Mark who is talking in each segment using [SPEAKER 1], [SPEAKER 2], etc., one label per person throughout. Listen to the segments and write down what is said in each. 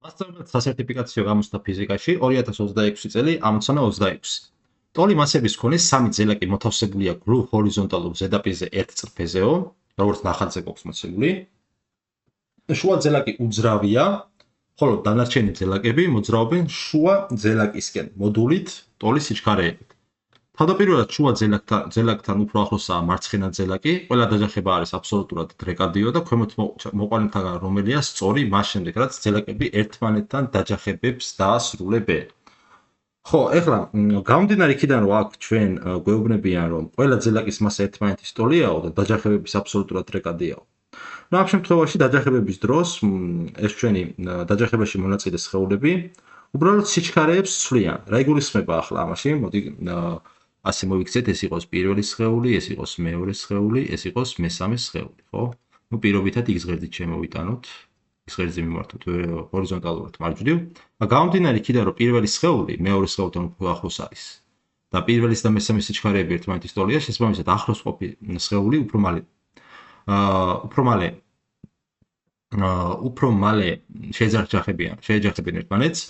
[SPEAKER 1] მასწავლებლად სასერტიფიკაციო გამოცდა ფიზიკაში 2026 წელი ამოცანა 26. ტოლი მასების მქონე სამი ძელაკი მოთავსებულია გრულ ჰორიზონტალურ ზედაპირზე ერთ წრფეზეო, როგორც ნახატზე გვაქვს მოცემული. შუა ძელაკი უძრავია, ხოლო დანარჩენი ძელაკები მოძრაობენ შუა ძელაკისკენ მოდულით ტოლის სიჩქარეებით. თავდაპირველად შუა ძელაკთან უფრო ახლოსაა მარცხენა ძელაკი, ყველა დაჯახება არის აბსოლუტურად დრეკადიო და ქვემოთ მოყვანილთაგან რომელია სწორი მას შემდეგ, რაც ძელაკები ერთმანეთთან დაჯახებებს დაასრულებენ. ხო, ეხლა გამომდინარე იქიდან რომ აქ ჩვენ გვეუბნებიან რომ ყველა ძელაკის მასა ერთმანეთის ტოლიაო და დაჯახებების აბსოლუტურად დრეკადიაო. ნუ ამ შემთხვევაში დაჯახებების დროს ეს ჩვენი დაჯახებაში მონაწილე სხეულები უბრალოდ სიჩქარეებს ცვლიან. რა იგულისხმება ახლა ამაში? მოდი ასე მოვიქცეთ, ეს იყოს პირველი სხეული, ეს იყოს მეორე სხეული, ეს იყოს მესამე სხეული, ხო? ნუ პირობითად x ღერძით შემოვიტანოთ, x ღერძზე მიმართოთ ჰორიზონტალურად მარჯვნივ. გამომდინარე იქიდან რომ პირველი სხეული მეორე სხეულთან უფრო ახლოს არის და პირველის და მესამე სიჩქარეები ერთმანეთის ტოლია, შესაბამისად ახლოს ყოფი სხეული უფრო მალე შეეჯახებიან ერთმანეთს.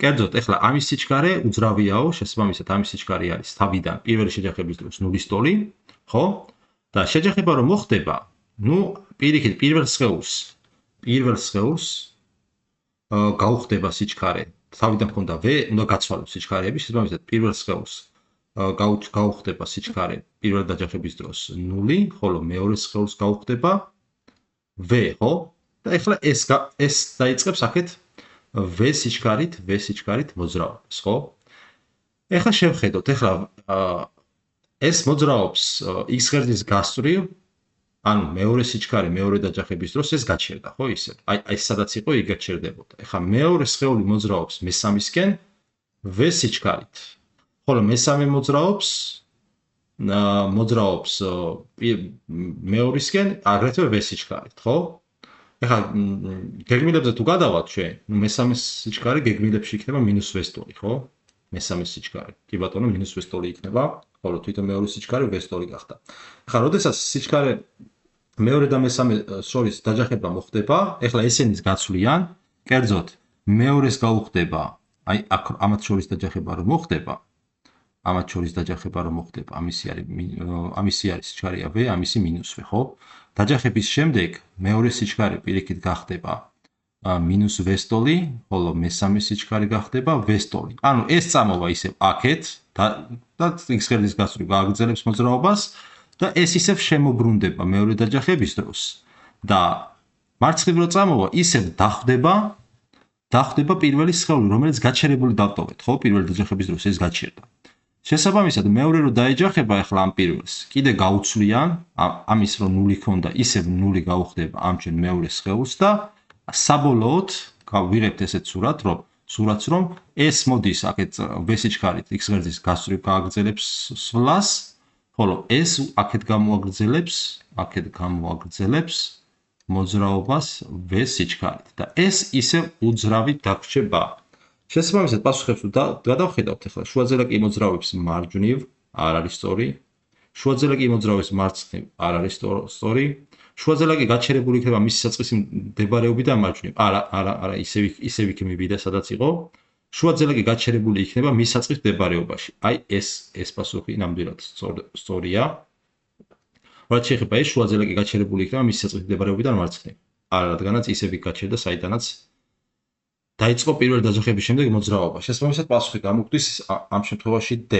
[SPEAKER 1] კერძოდ, ეხლა ამის სიჩქარე უძრავიაო, შესაბამისად ამის სიჩქარე არის თავიდან პირველი შეჯახების დროს ნულის ტოლი, ხო? და შეჯახება რომ მოხდება, ნუ პირიქით პირველ სხეულს გაუხდება სიჩქარე. თავიდან მქონდა v, უნდა გაცვალოს სიჩქარეები, შესაბამისად პირველ სხეულს გაუხდება სიჩქარე პირველ დაჯახების დროს 0, ხოლო მეორე სხეულს გაუხდება v, ხო? და ეხლა ეს დაიწყებს აქეთ v სიჩქარით მოძრაობას, ხო? ეხლა შევხედოთ, ეხლა ეს მოძრაობს x ღერძის გასწვრივ, ანუ მეორე სიჩქარე მეორე დაჯახების დროს ეს გაჩერდა, ხო ისე? აი სადაც იყო იქ გაჩერდებოდა. ეხლა მეორე სხეული მოძრაობს მესამისკენ v სიჩქარით, ხოლო მესამე მოძრაობს მეორისკენ აგრეთვე v სიჩქარით, ხო? ეხლა გეგმილებზე თუ გადავალთ ჩვენ, მესამე სიჩქარე გეგმილებში იქნება -v ტოლი, ხო? მესამე სიჩქარე. კი ბატონო, -v ტოლი იქნება, ხოლო თვითონ მეორე სიჩქარე v ტოლი გახდა. ეხლა როდესაც სიჩქარე მეორე და მესამე შორის დაჯახება მოხდება, ეხლა ესენის გაცვლიან, კერძოდ მეორეს გაუხდება, აი აქ ამათ შორის დაჯახება რომ მოხდება, ამისი არის სიჩქარეა v, ამისი -v, ხო? დაჯახების შემდეგ მეორე სიჩქარე პირიქით გახდება -v ტოლი, ხოლო მესამე სიჩქარე გახდება v ტოლი. ანუ ეს წამოვა ისევ აქეთ და x ღერძის გასწვრივ გააგრძელებს მოძრაობას და ეს ისევ შემოbrunდება მეორე დაჯახების დროს და მარცხნივ წამოვა ისევ დახვდება პირველი სხეული, რომელიც გაჩერებული დავტოვეთ, ხო? პირველი დაჯახების დროს ეს გაჩერდა. შესაბამისად, მეორე რო დაეჯახება ახლა ამ პირველს, კიდე გაუცვლიან, ამის რო 0 ქონდა, ისევ 0 გაუხდება ამ ჩვენ მეორე სხეულს და საბოლოოდ ვიღებთ ესეთ სურათს, რომ ეს მოდის აქეთ v სიჩქარით x ღერძის გასწვრივ გააგრძელებს სვლას, ხოლო ეს აქეთ გამოაგრძელებს მოძრაობას v სიჩქარით და ეს ისევ უძრავი დაგრჩება. შესაბამისად, პასუხებს გადავხედავთ ახლა შუა ძელაკი მოძრაობს მარჯვნივ, არ არის სწორი. შუა ძელაკი მოძრაობს მარცხნივ, არ არის სწორი. შუა ძელაკი გაჩერებული იქნება მისი საწყისი მდებარეობიდან მარჯვნივ. არა, ისევ იქ მივიდა, სადაც იყო. შუა ძელაკი გაჩერებული იქნება მის საწყის მდებარეობაში. აი ეს პასუხი ნამდვილად სწორია. რაც შეეხება ეს შუა ძელაკი გაჩერებული იქნება მის საწყის მდებარეობიდან მარცხნივ. არა, რადგანაც ისევ იქ გაჩერდა, საიდანაც დაიწყო პირველი დაჯახების შემდეგ მოძრაობა. შესაბამისად, პასუხი გამოგვდის ამ შემთხვევაში D.